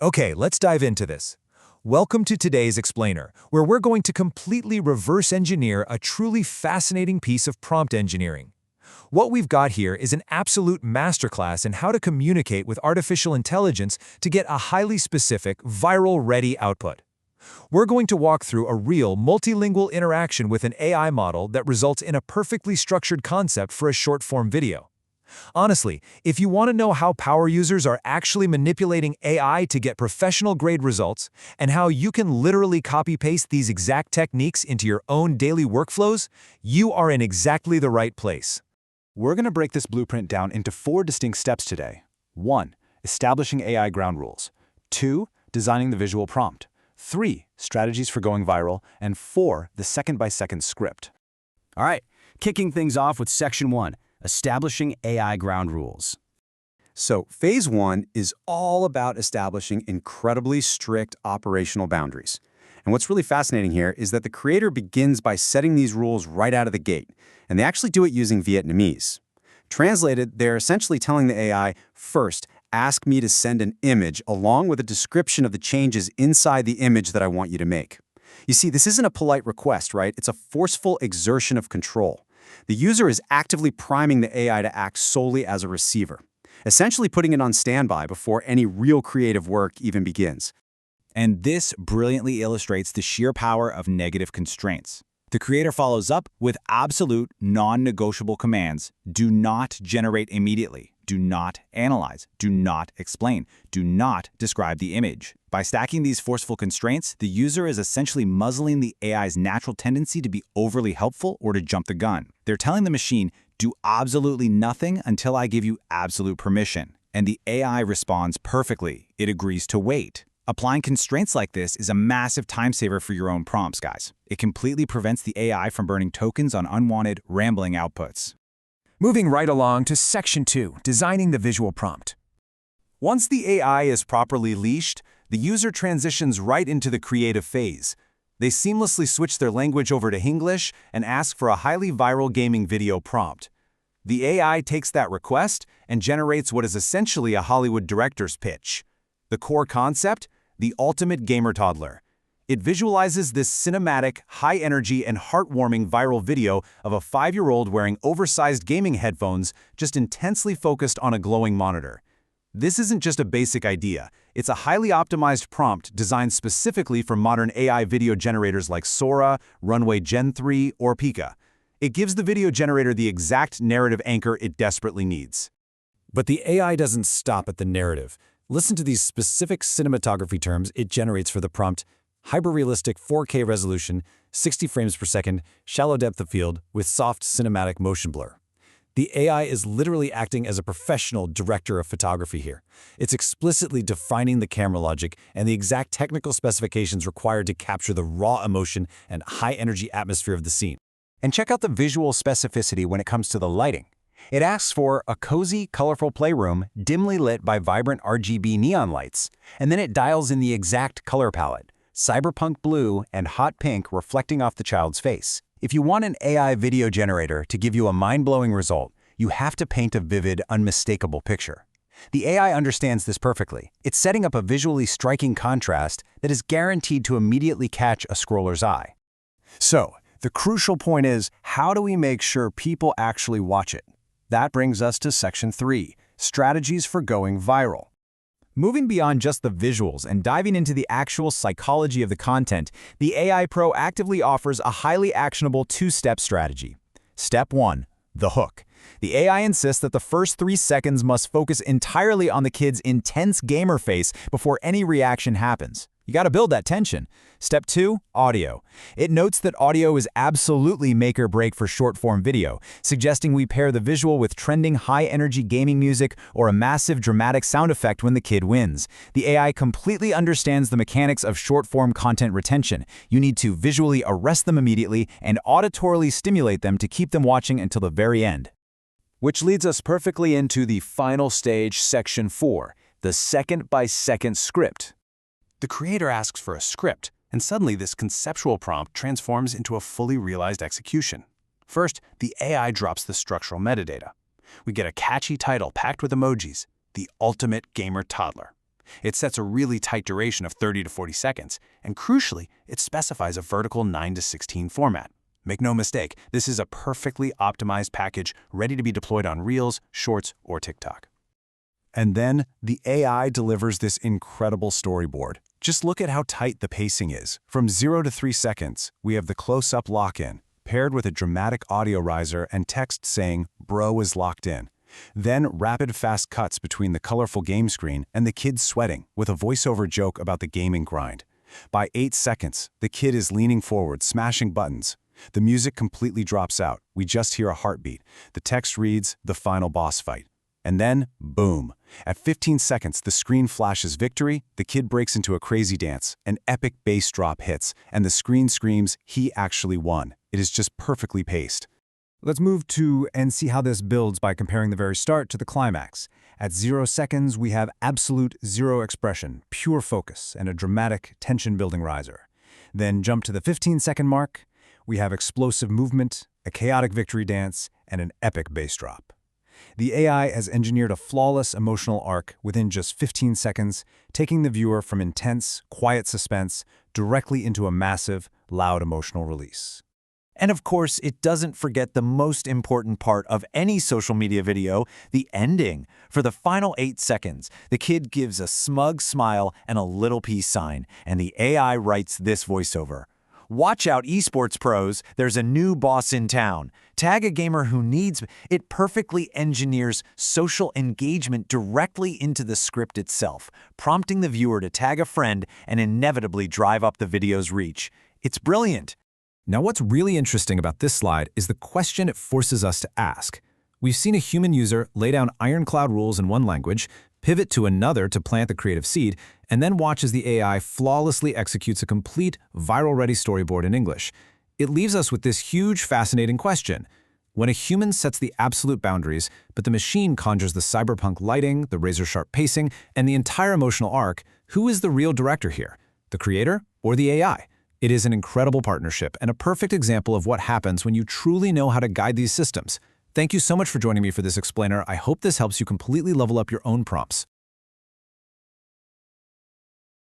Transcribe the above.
Okay, let's dive into this. Welcome to today's Explainer, where we're going to completely reverse engineer a truly fascinating piece of prompt engineering. What we've got here is an absolute masterclass in how to communicate with artificial intelligence to get a highly specific, viral-ready output. We're going to walk through a real multilingual interaction with an AI model that results in a perfectly structured concept for a short-form video. Honestly, if you want to know how power users are actually manipulating AI to get professional-grade results, and how you can literally copy-paste these exact techniques into your own daily workflows, you are in exactly the right place. We're going to break this blueprint down into 4 distinct steps today. 1. Establishing AI ground rules. 2. Designing the visual prompt. 3. Strategies for going viral. And 4. The second-by-second script. All right, kicking things off with Section 1, Establishing AI ground rules. So phase 1 is all about establishing incredibly strict operational boundaries. And what's really fascinating here is that the creator begins by setting these rules right out of the gate, and they actually do it using Vietnamese. Translated, they're essentially telling the AI, first, ask me to send an image along with a description of the changes inside the image that I want you to make. You see, this isn't a polite request, right? It's a forceful exertion of control. The user is actively priming the AI to act solely as a receiver, essentially putting it on standby before any real creative work even begins. And this brilliantly illustrates the sheer power of negative constraints. The creator follows up with absolute, non-negotiable commands. Do not generate immediately. Do not analyze. Do not explain. Do not describe the image. By stacking these forceful constraints, the user is essentially muzzling the AI's natural tendency to be overly helpful or to jump the gun. They're telling the machine, do absolutely nothing until I give you absolute permission. And the AI responds perfectly. It agrees to wait. Applying constraints like this is a massive time saver for your own prompts, guys. It completely prevents the AI from burning tokens on unwanted, rambling outputs. Moving right along to Section 2, Designing the visual prompt. Once the AI is properly leashed, the user transitions right into the creative phase. They seamlessly switch their language over to English and ask for a highly viral gaming video prompt. The AI takes that request and generates what is essentially a Hollywood director's pitch. The core concept? The ultimate gamer toddler. It visualizes this cinematic, high-energy, and heartwarming viral video of a 5-year-old wearing oversized gaming headphones, just intensely focused on a glowing monitor. This isn't just a basic idea. It's a highly optimized prompt designed specifically for modern AI video generators like Sora, Runway Gen 3, or Pika. It gives the video generator the exact narrative anchor it desperately needs. But the AI doesn't stop at the narrative. Listen to these specific cinematography terms it generates for the prompt: hyper-realistic 4K resolution, 60 frames per second, shallow depth of field with soft cinematic motion blur. The AI is literally acting as a professional director of photography here. It's explicitly defining the camera logic and the exact technical specifications required to capture the raw emotion and high-energy atmosphere of the scene. And check out the visual specificity when it comes to the lighting. It asks for a cozy, colorful playroom dimly lit by vibrant RGB neon lights, and then it dials in the exact color palette: cyberpunk blue and hot pink reflecting off the child's face. If you want an AI video generator to give you a mind-blowing result, you have to paint a vivid, unmistakable picture. The AI understands this perfectly. It's setting up a visually striking contrast that is guaranteed to immediately catch a scroller's eye. So, the crucial point is, how do we make sure people actually watch it? That brings us to Section 3, Strategies for going viral. Moving beyond just the visuals and diving into the actual psychology of the content, the AI proactively offers a highly actionable 2-step strategy. Step 1. The hook. The AI insists that the first 3 seconds must focus entirely on the kid's intense gamer face before any reaction happens. You gotta build that tension. Step 2, audio. It notes that audio is absolutely make or break for short-form video, suggesting we pair the visual with trending high-energy gaming music or a massive dramatic sound effect when the kid wins. The AI completely understands the mechanics of short-form content retention. You need to visually arrest them immediately and auditorily stimulate them to keep them watching until the very end. Which leads us perfectly into the final stage, Section 4, the second-by-second script. The creator asks for a script, and suddenly this conceptual prompt transforms into a fully realized execution. First, the AI drops the structural metadata. We get a catchy title packed with emojis: The Ultimate Gamer Toddler. It sets a really tight duration of 30 to 40 seconds, and crucially, it specifies a vertical 9 to 16 format. Make no mistake, this is a perfectly optimized package ready to be deployed on Reels, Shorts, or TikTok. And then the AI delivers this incredible storyboard. Just look at how tight the pacing is. From 0 to 3 seconds, we have the close-up lock-in, paired with a dramatic audio riser and text saying, "Bro is locked in." Then rapid fast cuts between the colorful game screen and the kid sweating, with a voiceover joke about the gaming grind. By 8 seconds, the kid is leaning forward, smashing buttons. The music completely drops out. We just hear a heartbeat. The text reads, "The final boss fight." And then, boom. At 15 seconds, the screen flashes victory, the kid breaks into a crazy dance, an epic bass drop hits, and the screen screams, "He actually won." It is just perfectly paced. Let's move to and see how this builds by comparing the very start to the climax. At 0 seconds, we have absolute zero expression, pure focus, and a dramatic tension-building riser. Then jump to the 15-second mark. We have explosive movement, a chaotic victory dance, and an epic bass drop. The AI has engineered a flawless emotional arc within just 15 seconds, taking the viewer from intense, quiet suspense directly into a massive, loud emotional release. And of course, it doesn't forget the most important part of any social media video, the ending. For the final 8 seconds, the kid gives a smug smile and a little peace sign, and the AI writes this voiceover. "Watch out, esports pros, there's a new boss in town. Tag a gamer who needs..." It perfectly engineers social engagement directly into the script itself, prompting the viewer to tag a friend and inevitably drive up the video's reach. It's brilliant. Now, what's really interesting about this slide is the question it forces us to ask. We've seen a human user lay down ironclad rules in one language, pivot to another to plant the creative seed, and then watch as the AI flawlessly executes a complete, viral-ready storyboard in English. It leaves us with this huge, fascinating question. When a human sets the absolute boundaries, but the machine conjures the cyberpunk lighting, the razor-sharp pacing, and the entire emotional arc, who is the real director here? The creator or the AI? It is an incredible partnership and a perfect example of what happens when you truly know how to guide these systems. Thank you so much for joining me for this explainer. I hope this helps you completely level up your own prompts.